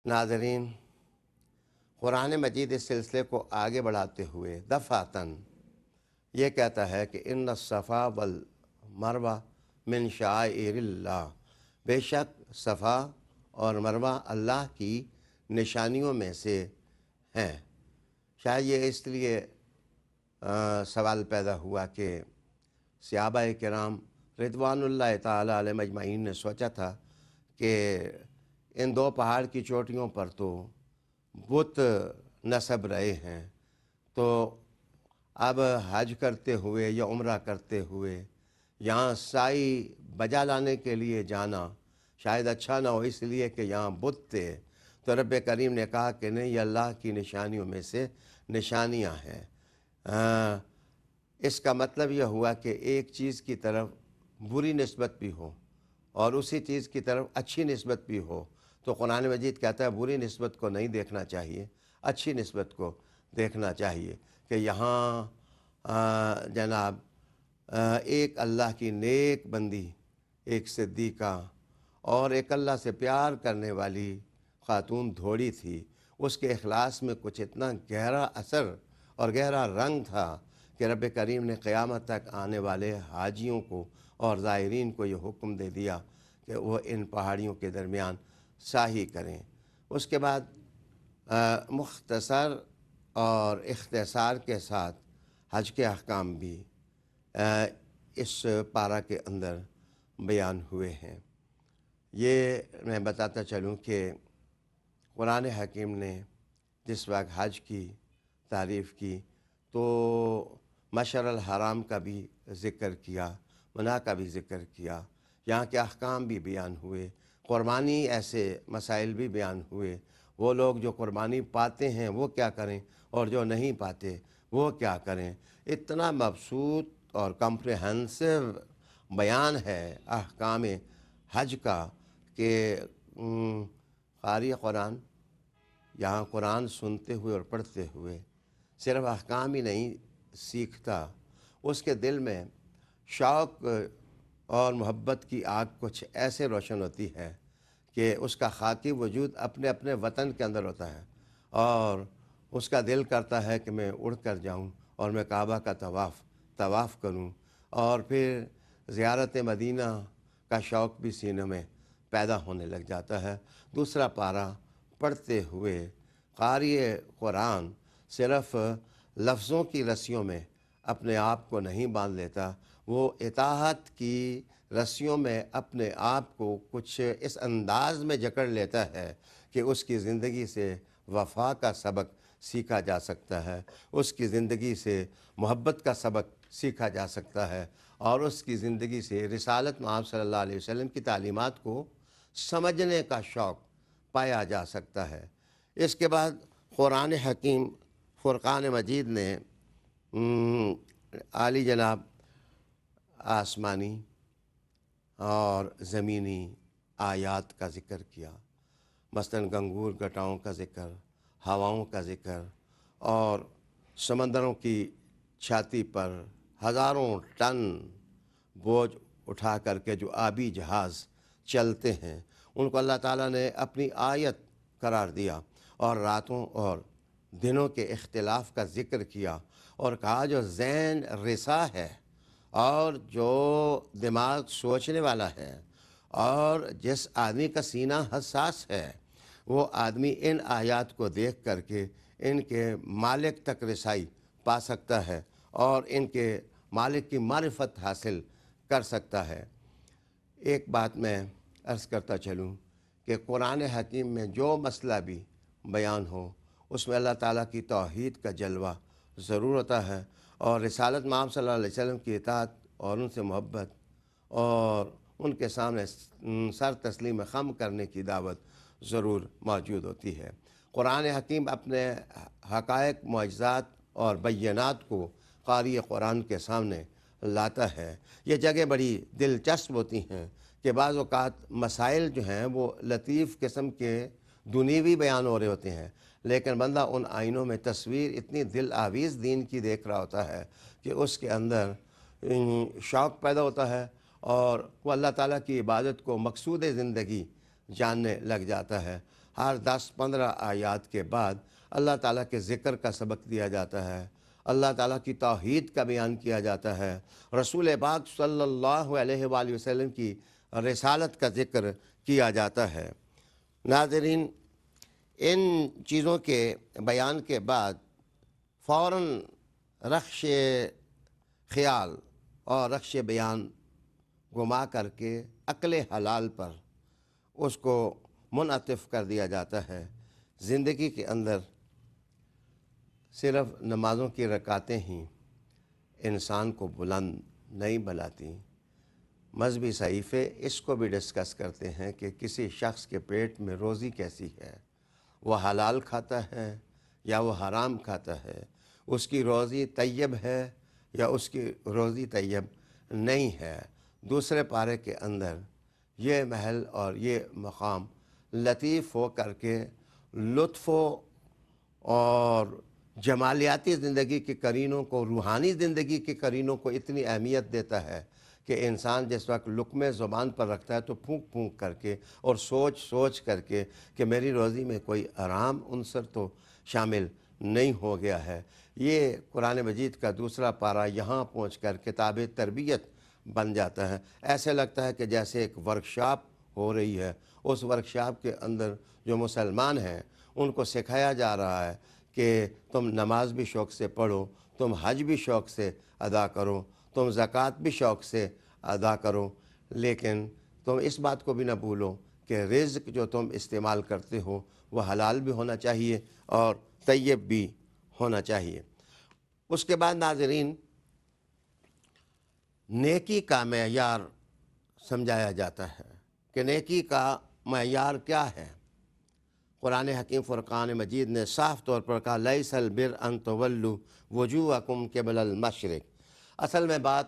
ناظرین، قرآن مجید اس سلسلے کو آگے بڑھاتے ہوئے دفعتاً یہ کہتا ہے کہ ان الصفا والمروہ من شعائر اللہ، بے شک صفا اور مروہ اللہ کی نشانیوں میں سے ہیں۔ شاید یہ اس لیے سوال پیدا ہوا کہ صحابہ کرام رضوان اللہ تعالی علیہم اجمعین نے سوچا تھا کہ ان دو پہاڑ کی چوٹیوں پر تو بت نصب رہے ہیں، تو اب حج کرتے ہوئے یا عمرہ کرتے ہوئے یہاں سائی بجا لانے کے لیے جانا شاید اچھا نہ ہو، اس لیے کہ یہاں بت تھے۔ تو رب کریم نے کہا کہ نہیں، یہ اللہ کی نشانیوں میں سے نشانیاں ہیں۔ اس کا مطلب یہ ہوا کہ ایک چیز کی طرف بری نسبت بھی ہو اور اسی چیز کی طرف اچھی نسبت بھی ہو، تو قرآن مجید کہتا ہے بری نسبت کو نہیں دیکھنا چاہیے، اچھی نسبت کو دیکھنا چاہیے کہ یہاں جناب ایک اللہ کی نیک بندی، ایک صدیقہ اور ایک اللہ سے پیار کرنے والی خاتون دھوڑی تھی۔ اس کے اخلاص میں کچھ اتنا گہرا اثر اور گہرا رنگ تھا کہ رب کریم نے قیامت تک آنے والے حاجیوں کو اور زائرین کو یہ حکم دے دیا کہ وہ ان پہاڑیوں کے درمیان سعی کریں۔ اس کے بعد مختصر اور اختصار کے ساتھ حج کے احکام بھی اس پارہ کے اندر بیان ہوئے ہیں۔ یہ میں بتاتا چلوں کہ قرآن حکیم نے جس وقت حج کی تعریف کی تو مشعر الحرام کا بھی ذکر کیا، منع کا بھی ذکر کیا، یہاں کے احکام بھی بیان ہوئے، قربانی ایسے مسائل بھی بیان ہوئے، وہ لوگ جو قربانی پاتے ہیں وہ کیا کریں اور جو نہیں پاتے وہ کیا کریں۔ اتنا مبسوط اور کمپریہنسو بیان ہے احکام حج کا کہ قاری قرآن یہاں قرآن سنتے ہوئے اور پڑھتے ہوئے صرف احکام ہی نہیں سیکھتا، اس کے دل میں شوق اور محبت کی آگ کچھ ایسے روشن ہوتی ہے کہ اس کا خاکی وجود اپنے اپنے وطن کے اندر ہوتا ہے اور اس کا دل کرتا ہے کہ میں اڑ کر جاؤں اور میں کعبہ کا طواف کروں، اور پھر زیارت مدینہ کا شوق بھی سینے میں پیدا ہونے لگ جاتا ہے۔ دوسرا پارہ پڑھتے ہوئے قاری قرآن صرف لفظوں کی رسیوں میں اپنے آپ کو نہیں باندھ لیتا، وہ اطاعت کی رسیوں میں اپنے آپ کو کچھ اس انداز میں جکڑ لیتا ہے کہ اس کی زندگی سے وفا کا سبق سیکھا جا سکتا ہے، اس کی زندگی سے محبت کا سبق سیکھا جا سکتا ہے، اور اس کی زندگی سے رسالت محمد صلی اللہ علیہ وسلم کی تعلیمات کو سمجھنے کا شوق پایا جا سکتا ہے۔ اس کے بعد قرآن حکیم فرقان مجید نے عالی جناب آسمانی اور زمینی آیات کا ذکر کیا، مثلاً گنگور گٹاؤں کا ذکر، ہواؤں کا ذکر، اور سمندروں کی چھاتی پر ہزاروں ٹن بوجھ اٹھا کر کے جو آبی جہاز چلتے ہیں ان کو اللہ تعالیٰ نے اپنی آیت قرار دیا، اور راتوں اور دنوں کے اختلاف کا ذکر کیا اور کہا جو ذہن رسا ہے اور جو دماغ سوچنے والا ہے اور جس آدمی کا سینہ حساس ہے وہ آدمی ان آیات کو دیکھ کر کے ان کے مالک تک رسائی پا سکتا ہے اور ان کے مالک کی معرفت حاصل کر سکتا ہے۔ ایک بات میں عرض کرتا چلوں کہ قرآن حکیم میں جو مسئلہ بھی بیان ہو اس میں اللہ تعالیٰ کی توحید کا جلوہ ضرور ہوتا ہے، اور رسالت محمد صلی اللہ علیہ وسلم کی اطاعت اور ان سے محبت اور ان کے سامنے سر تسلیم خم کرنے کی دعوت ضرور موجود ہوتی ہے۔ قرآن حکیم اپنے حقائق، معجزات اور بینات کو قاری قرآن کے سامنے لاتا ہے۔ یہ جگہ بڑی دلچسپ ہوتی ہیں کہ بعض اوقات مسائل جو ہیں وہ لطیف قسم کے دنیوی بیان ہو رہے ہوتے ہیں، لیکن بندہ ان آئینوں میں تصویر اتنی دل آویز دین کی دیکھ رہا ہوتا ہے کہ اس کے اندر شوق پیدا ہوتا ہے اور وہ اللہ تعالیٰ کی عبادت کو مقصود زندگی جاننے لگ جاتا ہے۔ ہر 10-15 آیات کے بعد اللہ تعالیٰ کے ذکر کا سبق دیا جاتا ہے، اللہ تعالیٰ کی توحید کا بیان کیا جاتا ہے، رسول پاک صلی اللہ علیہ وآلہ وسلم کی رسالت کا ذکر کیا جاتا ہے۔ ناظرین، ان چیزوں کے بیان کے بعد فوراً رخش خیال اور رخش بیان گما کر کے عقل حلال پر اس کو منعطف کر دیا جاتا ہے۔ زندگی کے اندر صرف نمازوں کی رکعتیں ہی انسان کو بلند نہیں بناتی۔ مذہبی صحیفے اس کو بھی ڈسکس کرتے ہیں کہ کسی شخص کے پیٹ میں روزی کیسی ہے، وہ حلال کھاتا ہے یا وہ حرام کھاتا ہے، اس کی روزی طیب ہے یا اس کی روزی طیب نہیں ہے۔ دوسرے پارے کے اندر یہ محل اور یہ مقام لطیف ہو کر کے لطف اور جمالیاتی زندگی کے قرینوں کو، روحانی زندگی کے قرینوں کو اتنی اہمیت دیتا ہے کہ انسان جس وقت لقمے زبان پر رکھتا ہے تو پھونک پھونک کر کے اور سوچ سوچ کر کے کہ میری روزی میں کوئی حرام عنصر تو شامل نہیں ہو گیا ہے۔ یہ قرآن مجید کا دوسرا پارہ یہاں پہنچ کر کتاب تربیت بن جاتا ہے۔ ایسے لگتا ہے کہ جیسے ایک ورکشاپ ہو رہی ہے، اس ورکشاپ کے اندر جو مسلمان ہیں ان کو سکھایا جا رہا ہے کہ تم نماز بھی شوق سے پڑھو، تم حج بھی شوق سے ادا کرو، تم زکوٰۃ بھی شوق سے ادا کرو، لیکن تم اس بات کو بھی نہ بھولو کہ رزق جو تم استعمال کرتے ہو وہ حلال بھی ہونا چاہیے اور طیب بھی ہونا چاہیے۔ اس کے بعد ناظرین، نیکی کا معیار سمجھایا جاتا ہے کہ نیکی کا معیار کیا ہے۔ قرآن حکیم فرقان مجید نے صاف طور پر کہا لیس البر ان تولوا وجوہکم قبل المشرق۔ اصل میں بات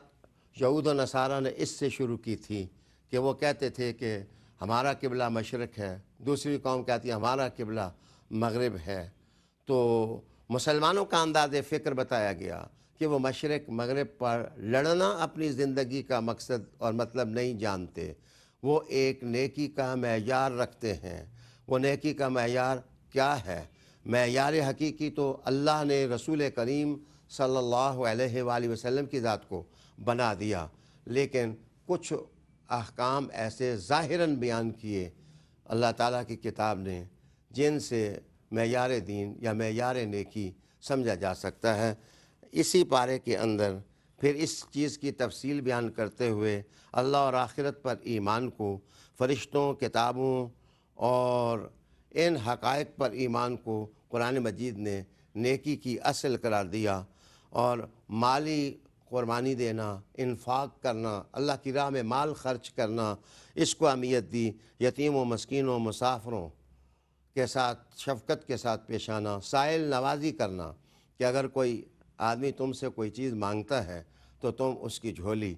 یہود و نصارہ نے اس سے شروع کی تھی کہ وہ کہتے تھے کہ ہمارا قبلہ مشرق ہے، دوسری قوم کہتی ہے ہمارا قبلہ مغرب ہے۔ تو مسلمانوں کا انداز فکر بتایا گیا کہ وہ مشرق مغرب پر لڑنا اپنی زندگی کا مقصد اور مطلب نہیں جانتے، وہ ایک نیکی کا معیار رکھتے ہیں۔ وہ نیکی کا معیار کیا ہے؟ معیار حقیقی تو اللہ نے رسول کریم صلی اللہ علیہ وآلہ وسلم کی ذات کو بنا دیا، لیکن کچھ احکام ایسے ظاہراً بیان کیے اللہ تعالیٰ کی کتاب نے جن سے معیار دین یا معیار نیکی سمجھا جا سکتا ہے۔ اسی پارے کے اندر پھر اس چیز کی تفصیل بیان کرتے ہوئے اللہ اور آخرت پر ایمان کو، فرشتوں، کتابوں اور ان حقائق پر ایمان کو قرآن مجید نے نیکی کی اصل قرار دیا، اور مالی قربانی دینا، انفاق کرنا، اللہ کی راہ میں مال خرچ کرنا، اس کو اہمیت دی۔ یتیم و مسکینوں، مسافروں کے ساتھ شفقت کے ساتھ پیش آنا، سائل نوازی کرنا کہ اگر کوئی آدمی تم سے کوئی چیز مانگتا ہے تو تم اس کی جھولی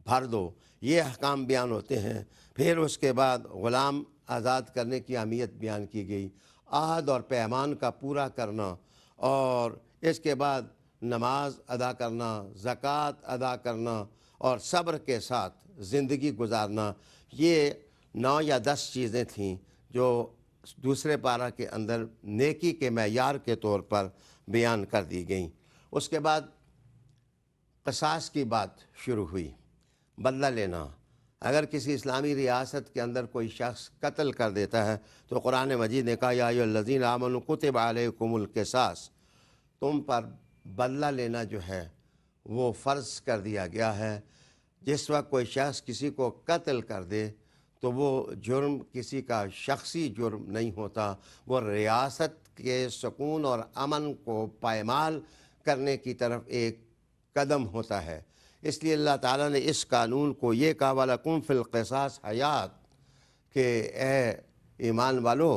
بھر دو، یہ احکام بیان ہوتے ہیں۔ پھر اس کے بعد غلام آزاد کرنے کی اہمیت بیان کی گئی، عہد اور پیمان کا پورا کرنا، اور اس کے بعد نماز ادا کرنا، زکوٰۃ ادا کرنا اور صبر کے ساتھ زندگی گزارنا۔ یہ 9 یا 10 چیزیں تھیں جو دوسرے پارہ کے اندر نیکی کے معیار کے طور پر بیان کر دی گئیں۔ اس کے بعد قصاص کی بات شروع ہوئی، بدلہ لینا۔ اگر کسی اسلامی ریاست کے اندر کوئی شخص قتل کر دیتا ہے تو قرآن مجید نے کہا یا ایھا الذین آمنوا کتب علیکم القصاص، تم پر بدلہ لینا جو ہے وہ فرض کر دیا گیا ہے۔ جس وقت کوئی شخص کسی کو قتل کر دے تو وہ جرم کسی کا شخصی جرم نہیں ہوتا، وہ ریاست کے سکون اور امن کو پائمال کرنے کی طرف ایک قدم ہوتا ہے۔ اس لیے اللہ تعالیٰ نے اس قانون کو یہ کہا وَلَكُمْ فِي الْقِصَاصِ حیات، کہ اے ایمان والو،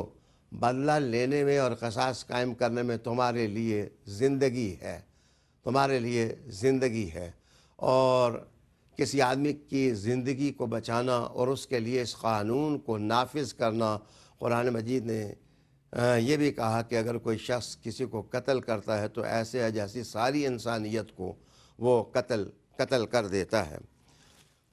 بدلہ لینے میں اور قصاص قائم کرنے میں تمہارے لیے زندگی ہے، تمہارے لیے زندگی ہے۔ اور کسی آدمی کی زندگی کو بچانا اور اس کے لیے اس قانون کو نافذ کرنا، قرآن مجید نے یہ بھی کہا کہ اگر کوئی شخص کسی کو قتل کرتا ہے تو ایسے ہے جیسی ساری انسانیت کو وہ قتل کر دیتا ہے۔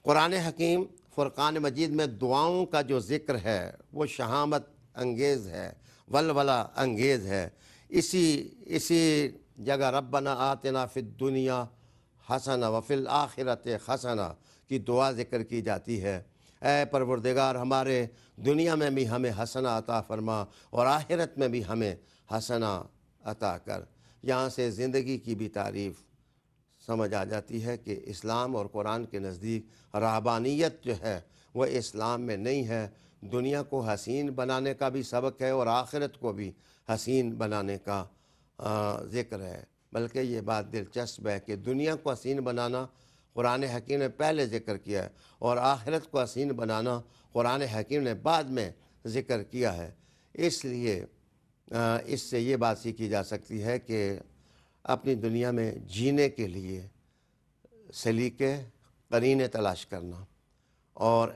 قرآن حکیم فرقان مجید میں دعاؤں کا جو ذکر ہے وہ شہامت انگیز ہے۔ ولولہ انگیز ہے۔ اسی جگہ ربنا آتنا فی الدنیا حسنہ وفی الآخرۃ حسنہ کی دعا ذکر کی جاتی ہے۔ اے پروردگار، ہمارے دنیا میں بھی ہمیں حسنہ عطا فرما اور آخرت میں بھی ہمیں حسنہ عطا کر۔ یہاں سے زندگی کی بھی تعریف سمجھ آ جاتی ہے کہ اسلام اور قرآن کے نزدیک رہبانیت جو ہے وہ اسلام میں نہیں ہے، دنیا کو حسین بنانے کا بھی سبق ہے اور آخرت کو بھی حسین بنانے کا ذکر ہے۔ بلکہ یہ بات دلچسپ ہے کہ دنیا کو حسین بنانا قرآن حکیم نے پہلے ذکر کیا ہے اور آخرت کو حسین بنانا قرآن حکیم نے بعد میں ذکر کیا ہے۔ اس لیے اس سے یہ بات سیکھی جا سکتی ہے کہ اپنی دنیا میں جینے کے لیے سلیقے قرینے تلاش کرنا اور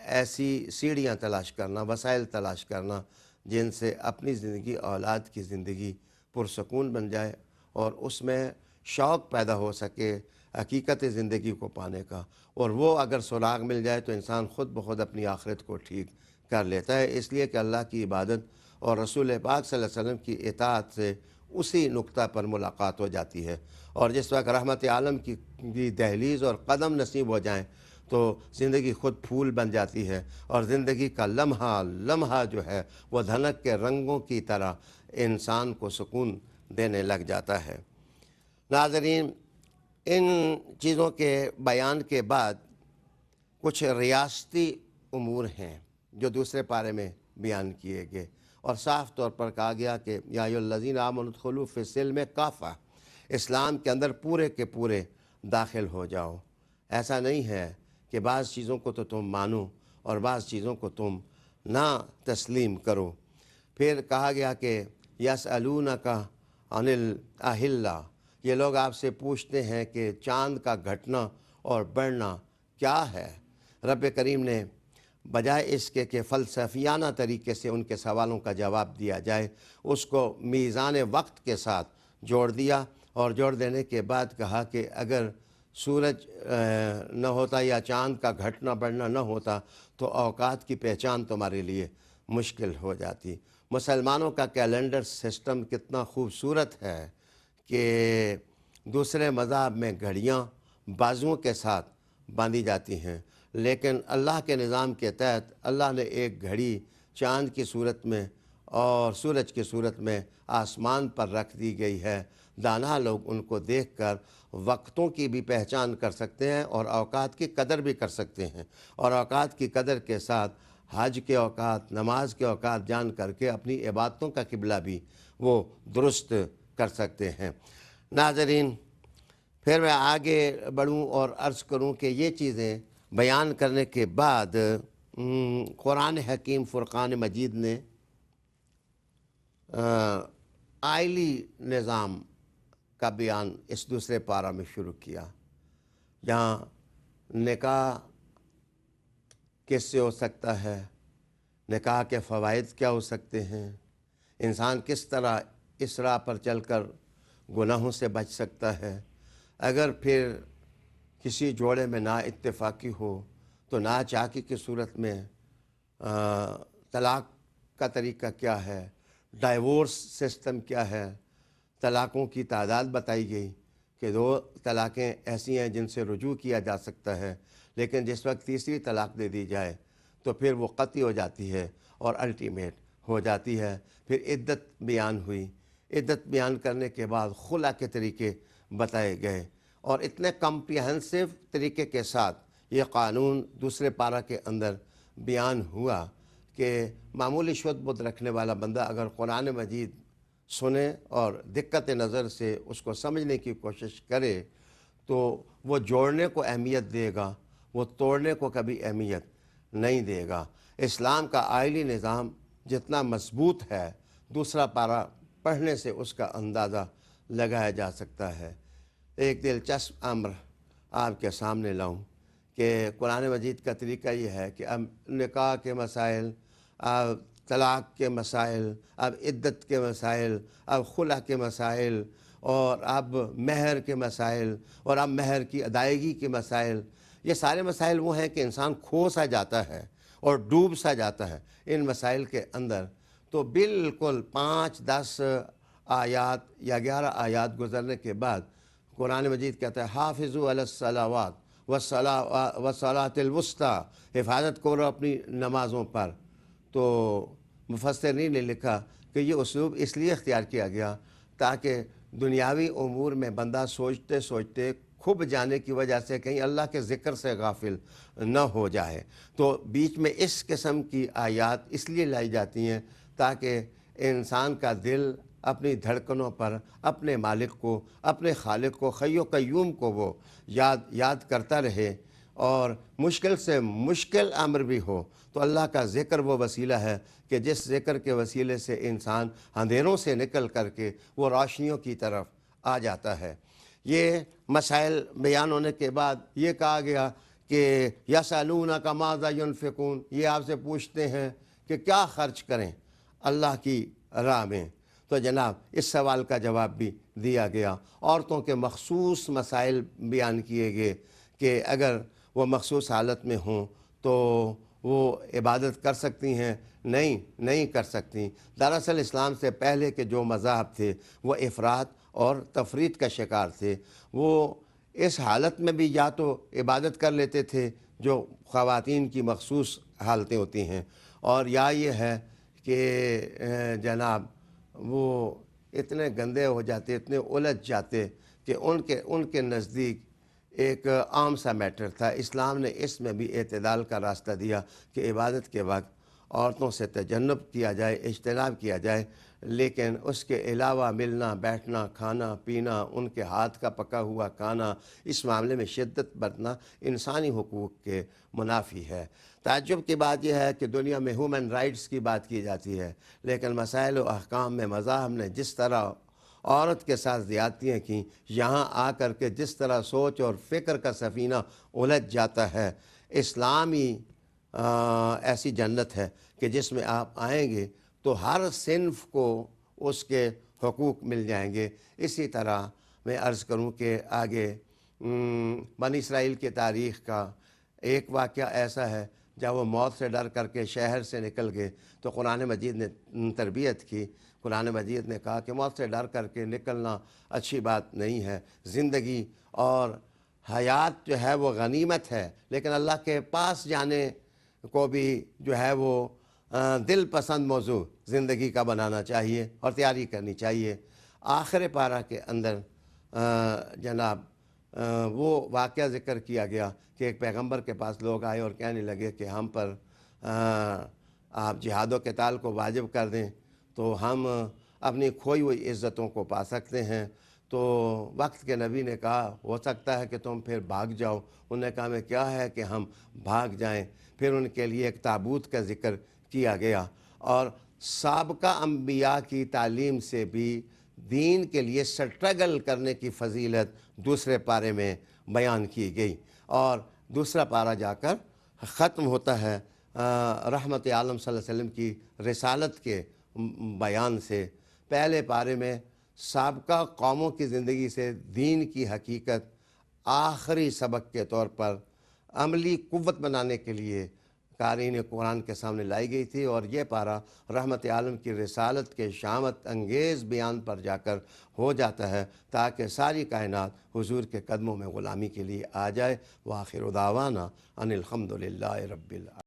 ایسی سیڑھیاں تلاش کرنا، وسائل تلاش کرنا جن سے اپنی زندگی اولاد کی زندگی پرسکون بن جائے اور اس میں شوق پیدا ہو سکے حقیقت زندگی کو پانے کا، اور وہ اگر سراغ مل جائے تو انسان خود بخود اپنی آخرت کو ٹھیک کر لیتا ہے۔ اس لیے کہ اللہ کی عبادت اور رسول پاک صلی اللہ علیہ وسلم کی اطاعت سے اسی نقطہ پر ملاقات ہو جاتی ہے، اور جس وقت رحمت عالم کی دہلیز اور قدم نصیب ہو جائیں تو زندگی خود پھول بن جاتی ہے اور زندگی کا لمحہ لمحہ جو ہے وہ دھنک کے رنگوں کی طرح انسان کو سکون دینے لگ جاتا ہے۔ ناظرین، ان چیزوں کے بیان کے بعد کچھ ریاستی امور ہیں جو دوسرے پارے میں بیان کیے گئے اور صاف طور پر کہا گیا کہ یا ایھا الذین آمنوا ادخلوا فی السلم کافہ، اسلام کے اندر پورے کے پورے داخل ہو جاؤ۔ ایسا نہیں ہے کہ بعض چیزوں کو تو تم مانو اور بعض چیزوں کو تم نہ تسلیم کرو۔ پھر کہا گیا کہ یسألونک عن الاہلہ، یہ لوگ آپ سے پوچھتے ہیں کہ چاند کا گھٹنا اور بڑھنا کیا ہے۔ رب کریم نے بجائے اس کے کہ فلسفیانہ طریقے سے ان کے سوالوں کا جواب دیا جائے، اس کو میزان وقت کے ساتھ جوڑ دیا، اور جوڑ دینے کے بعد کہا کہ اگر سورج نہ ہوتا یا چاند کا گھٹنا بڑھنا نہ ہوتا تو اوقات کی پہچان تمہارے لیے مشکل ہو جاتی۔ مسلمانوں کا کیلنڈر سسٹم کتنا خوبصورت ہے کہ دوسرے مذاہب میں گھڑیاں بازوؤں کے ساتھ باندھی جاتی ہیں، لیکن اللہ کے نظام کے تحت اللہ نے ایک گھڑی چاند کی صورت میں اور سورج کی صورت میں آسمان پر رکھ دی گئی ہے۔ دانا لوگ ان کو دیکھ کر وقتوں کی بھی پہچان کر سکتے ہیں اور اوقات کی قدر بھی کر سکتے ہیں، اور اوقات کی قدر کے ساتھ حج کے اوقات، نماز کے اوقات جان کر کے اپنی عبادتوں کا قبلہ بھی وہ درست کر سکتے ہیں۔ ناظرین، پھر میں آگے بڑھوں اور عرض کروں کہ یہ چیزیں بیان کرنے کے بعد قرآن حکیم فرقان مجید نے آئلی نظام کا بیان اس دوسرے پارہ میں شروع کیا، جہاں نکاح کس سے ہو سکتا ہے، نکاح کے فوائد کیا ہو سکتے ہیں، انسان کس طرح اس راہ پر چل کر گناہوں سے بچ سکتا ہے، اگر پھر کسی جوڑے میں نا اتفاقی ہو تو ناچاکی کی صورت میں طلاق کا طریقہ کیا ہے، ڈائیورس سسٹم کیا ہے۔ طلاقوں کی تعداد بتائی گئی کہ 2 طلاقیں ایسی ہیں جن سے رجوع کیا جا سکتا ہے، لیکن جس وقت تیسری طلاق دے دی جائے تو پھر وہ قطعی ہو جاتی ہے اور الٹیمیٹ ہو جاتی ہے۔ پھر عدت بیان ہوئی، عدت بیان کرنے کے بعد خلا کے طریقے بتائے گئے، اور اتنے کمپریہنسو طریقے کے ساتھ یہ قانون دوسرے پارہ کے اندر بیان ہوا کہ معمولی شد بدھ رکھنے والا بندہ اگر قرآن مجید سنے اور دقت نظر سے اس کو سمجھنے کی کوشش کرے تو وہ جوڑنے کو اہمیت دے گا، وہ توڑنے کو کبھی اہمیت نہیں دے گا۔ اسلام کا آئلی نظام جتنا مضبوط ہے، دوسرا پارہ پڑھنے سے اس کا اندازہ لگایا جا سکتا ہے۔ ایک دلچسپ امر آپ کے سامنے لاؤں کہ قرآن مجید کا طریقہ یہ ہے کہ اب نکاح کے مسائل، اب طلاق کے مسائل، اب عدت کے مسائل، اب خلا کے مسائل، اور اب مہر کے مسائل، اور اب مہر کی ادائیگی کے مسائل، یہ سارے مسائل وہ ہیں کہ انسان کھو سا جاتا ہے اور ڈوب سا جاتا ہے ان مسائل کے اندر، تو بالکل 5-10 آیات یا 11 آیات گزرنے کے بعد قرآن مجید کہتا ہے حافظوا علی الصلاوات والصلاۃ الوسطیٰ، حفاظت کرو اپنی نمازوں پر۔ تو مفسرین نے لکھا کہ یہ اسلوب اس لیے اختیار کیا گیا تاکہ دنیاوی امور میں بندہ سوچتے سوچتے کھب جانے کی وجہ سے کہیں اللہ کے ذکر سے غافل نہ ہو جائے۔ تو بیچ میں اس قسم کی آیات اس لیے لائی جاتی ہیں تاکہ انسان کا دل اپنی دھڑکنوں پر اپنے مالک کو، اپنے خالق کو، حی و قیوم کو وہ یاد کرتا رہے، اور مشکل سے مشکل امر بھی ہو تو اللہ کا ذکر وہ وسیلہ ہے کہ جس ذکر کے وسیلے سے انسان اندھیروں سے نکل کر کے وہ روشنیوں کی طرف آ جاتا ہے۔ یہ مسائل بیان ہونے کے بعد یہ کہا گیا کہ یسألونک ماذا ینفقون، یہ آپ سے پوچھتے ہیں کہ کیا خرچ کریں اللہ کی راہ میں۔ تو جناب اس سوال کا جواب بھی دیا گیا، عورتوں کے مخصوص مسائل بیان کیے گئے کہ اگر وہ مخصوص حالت میں ہوں تو وہ عبادت کر سکتی ہیں، نہیں کر سکتی۔ دراصل اسلام سے پہلے کے جو مذاہب تھے وہ افراط اور تفریط کا شکار تھے۔ وہ اس حالت میں بھی یا تو عبادت کر لیتے تھے جو خواتین کی مخصوص حالتیں ہوتی ہیں، اور یا یہ ہے کہ جناب وہ اتنے گندے ہو جاتے، اتنے الجھ جاتے کہ ان کے نزدیک ایک عام سا میٹر تھا۔ اسلام نے اس میں بھی اعتدال کا راستہ دیا کہ عبادت کے وقت عورتوں سے تجنب کیا جائے، اجتناب کیا جائے، لیکن اس کے علاوہ ملنا، بیٹھنا، کھانا پینا، ان کے ہاتھ کا پکا ہوا کھانا، اس معاملے میں شدت برتنا انسانی حقوق کے منافی ہے۔ تعجب کی بات یہ ہے کہ دنیا میں ہیومن رائٹس کی بات کی جاتی ہے، لیکن مسائل و احکام میں مذاہب نے جس طرح عورت کے ساتھ زیادتیاں کیں، یہاں آ کر کے جس طرح سوچ اور فکر کا سفینہ الجھ جاتا ہے، اسلامی ایسی جنت ہے کہ جس میں آپ آئیں گے تو ہر صنف کو اس کے حقوق مل جائیں گے۔ اسی طرح میں عرض کروں کہ آگے بنی اسرائیل کی تاریخ کا ایک واقعہ ایسا ہے جب وہ موت سے ڈر کر کے شہر سے نکل گئے تو قرآن مجید نے تربیت کی۔ قرآن مجید نے کہا کہ موت سے ڈر کر کے نکلنا اچھی بات نہیں ہے، زندگی اور حیات جو ہے وہ غنیمت ہے، لیکن اللہ کے پاس جانے کو بھی جو ہے وہ دل پسند موضوع زندگی کا بنانا چاہیے اور تیاری کرنی چاہیے۔ آخر پارہ کے اندر جناب وہ واقعہ ذکر کیا گیا کہ ایک پیغمبر کے پاس لوگ آئے اور کہنے لگے کہ ہم پر آپ جہاد و قتال کو واجب کر دیں تو ہم اپنی کھوئی ہوئی عزتوں کو پا سکتے ہیں۔ تو وقت کے نبی نے کہا ہو سکتا ہے کہ تم پھر بھاگ جاؤ۔ انہوں نے کہا میں کیا ہے کہ ہم بھاگ جائیں؟ پھر ان کے لیے ایک تابوت کا ذکر کیا گیا، اور سابقہ انبیاء کی تعلیم سے بھی دین کے لیے سٹرگل کرنے کی فضیلت دوسرے پارے میں بیان کی گئی، اور دوسرا پارہ جا کر ختم ہوتا ہے رحمت عالم صلی اللہ علیہ وسلم کی رسالت کے بیان سے۔ پہلے پارے میں سابقہ قوموں کی زندگی سے دین کی حقیقت آخری سبق کے طور پر عملی قوت بنانے کے لیے قارئین قرآن کے سامنے لائی گئی تھی، اور یہ پارہ رحمت عالم کی رسالت کے شامت انگیز بیان پر جا کر ہو جاتا ہے تاکہ ساری کائنات حضور کے قدموں میں غلامی کے لیے آ جائے۔ وآخر دعوانا ان الحمد للہ رب العالمین۔